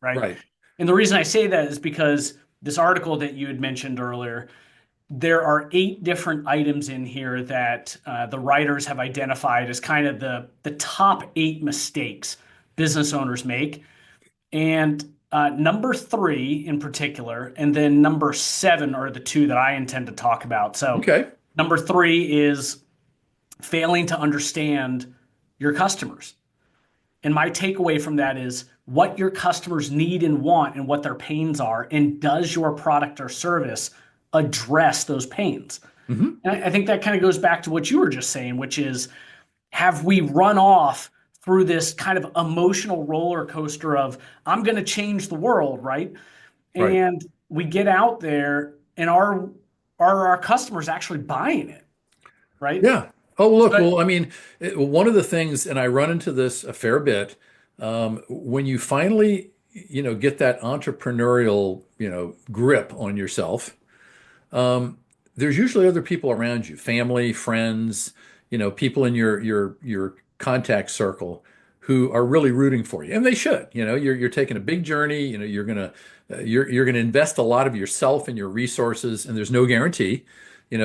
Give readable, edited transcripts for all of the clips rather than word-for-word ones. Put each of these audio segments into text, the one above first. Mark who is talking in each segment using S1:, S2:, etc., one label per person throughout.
S1: right?
S2: Right.
S1: And the reason I say that is because this article that you had mentioned earlier, there are 8 different items in here that the writers have identified as kind of the top 8 mistakes business owners make. And number 3 in particular, and then number 7 are the two that I intend to talk about. So,
S2: Okay.
S1: number 3 is failing to understand your customers. And my takeaway from that is what your customers need and want and what their pains are. And does your product or service address those pains?
S2: Hmm.
S1: And I think that kind of goes back to what you were just saying, which is have we run off through this kind of emotional roller coaster of I'm going to change the world, right?
S2: Right.
S1: And we get out there and are our customers actually buying it, right?
S2: Yeah. Oh, look,
S1: So
S2: well, I mean, one of the things, and I run into this a fair bit, when you finally, get that entrepreneurial, grip on yourself, um, there's usually other people around you, family, friends, people in your contact circle who are really rooting for you, and they should. You're taking a big journey. You're gonna invest a lot of yourself and your resources, and there's no guarantee.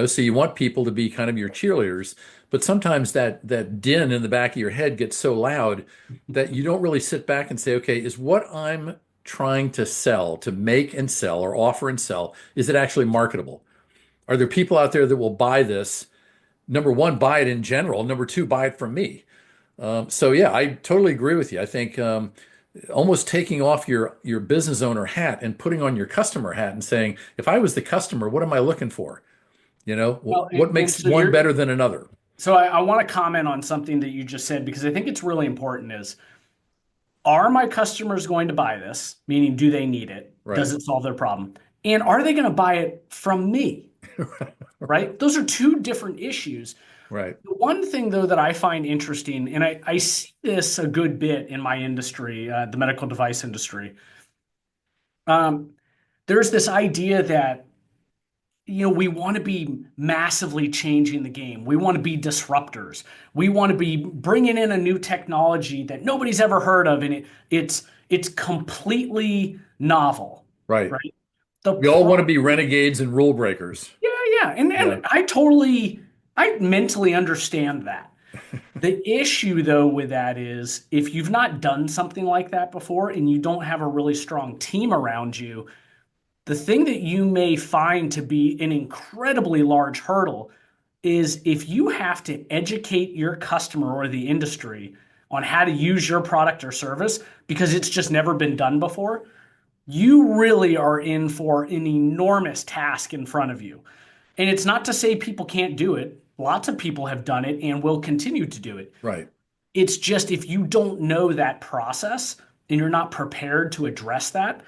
S2: So you want people to be kind of your cheerleaders, but sometimes that din in the back of your head gets so loud that you don't really sit back and say, okay, is what I'm trying to sell, to make and sell, or offer and sell, is it actually marketable? Are there people out there that will buy this? Number one, buy it in general. Number two, buy it from me. So yeah, I totally agree with you. I think almost taking off your business owner hat and putting on your customer hat and saying, if I was the customer, what am I looking for?
S1: well,
S2: What
S1: and
S2: makes
S1: so
S2: one better than another?
S1: I want to comment on something that you just said because I think it's really important is are my customers going to buy this? Meaning, do they need it? Does
S2: Right.
S1: it solve their problem? And are they going to buy it from me? Right? Those are two different issues.
S2: Right.
S1: The one thing, though, that I find interesting, and I see this a good bit in my industry, the medical device industry, um, there's this idea that we want to be massively changing the game. We want to be disruptors. We want to be bringing in a new technology that nobody's ever heard of, and it's completely novel,
S2: Right.
S1: right? The
S2: We all want to
S1: problem,
S2: be renegades and rule breakers.
S1: yeah, yeah, and
S2: Yeah.
S1: I mentally understand that. The issue, though, with that is if you've not done something like that before and you don't have a really strong team around you, the thing that you may find to be an incredibly large hurdle is if you have to educate your customer or the industry on how to use your product or service because it's just never been done before, you really are in for an enormous task in front of you. And it's not to say people can't do it. Lots of people have done it and will continue to do it.
S2: Right.
S1: It's just if you don't know that process and you're not prepared to address that,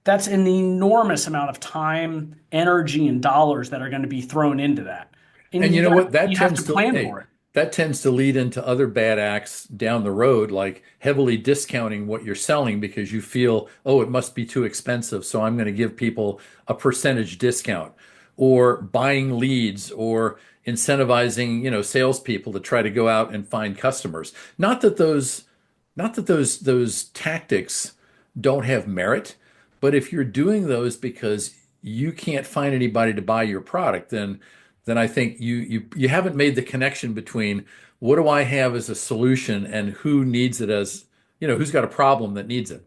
S1: that's an enormous amount of time, energy, and dollars that are going to be thrown into that. And
S2: And you know what? That
S1: you have to
S2: tends to,
S1: plan
S2: hey,
S1: for it.
S2: that tends to lead into other bad acts down the road, like heavily discounting what you're selling because you feel, oh, it must be too expensive, so I'm going to give people a percentage discount, or buying leads, or incentivizing, salespeople to try to go out and find customers. Not that those tactics don't have merit, but if you're doing those because you can't find anybody to buy your product, then I think you haven't made the connection between what do I have as a solution and who needs it, as who's got a problem that needs it.